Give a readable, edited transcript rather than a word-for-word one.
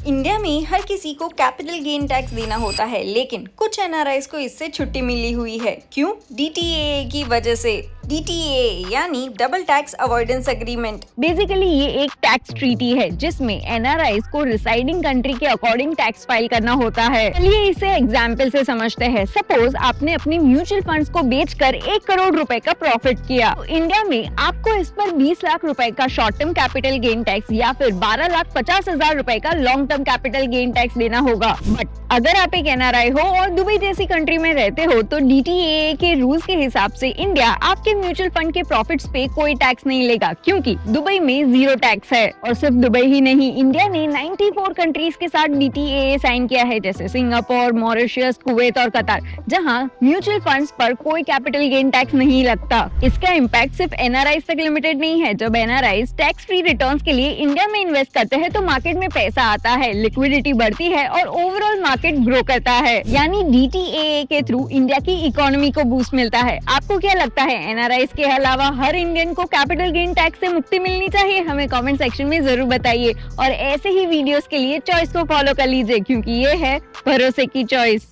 India में हर किसी को कैपिटल गेन टैक्स देना होता है, लेकिन कुछ एनआरआईज को इससे छुट्टी मिली हुई है। क्यों? डीटीएए की वजह से। डीटीएए यानी double tax avoidance agreement. Basically ये एक टैक्स ट्रीटी है जिसमें एनआरआईज को रिसाइडिंग कंट्री के अकॉर्डिंग टैक्स फाइल करना होता है। चलिए इसे एग्जाम्पल से समझते हैं। सपोज आपने अपनी म्यूचुअल फंड्स को बेचकर 1 करोड़ रुपए का प्रॉफिट किया, तो इंडिया में आपको इस पर 20 लाख रुपए का short term capital gain tax या फिर 12,50,000 रुपए का long term capital gain tax देना होगा। बट अगर आप एक एनआरआई हो और दुबई जैसी कंट्री में रहते हो तो डीटीएए के रूल्स के हिसाब से इंडिया आपके म्यूचुअल फंड के प्रॉफिट्स पे कोई टैक्स नहीं लेगा, क्योंकि दुबई में 0 टैक्स है। और सिर्फ दुबई ही नहीं, इंडिया ने 94 कंट्रीज के साथ डीटीएए साइन किया है, जैसे सिंगापुर, मॉरिशस, कुवैत और कतार, जहां म्यूचुअल फंड्स पर कोई कैपिटल गेन टैक्स नहीं लगता। इसका इम्पैक्ट सिर्फ एनआरआईज तक लिमिटेड नहीं है। जब एनआरआईज टैक्स फ्री रिटर्न्स के लिए इंडिया में इन्वेस्ट करते हैं तो मार्केट में पैसा आता है, लिक्विडिटी बढ़ती है और ओवरऑल मार्केट ग्रो करता है। यानी डीटीएए के थ्रू इंडिया की इकोनॉमी को बूस्ट मिलता है। आपको क्या लगता है, एनआरआईज के अलावा हर इंडियन को कैपिटल गेन टैक्स से मुक्ति मिलनी चाहिए? हमें कमेंट सेक्शन में जरूर बताइए और ऐसे ही वीडियोस के लिए चॉइस को फॉलो कर लीजिए, क्योंकि ये है भरोसे की चॉइस।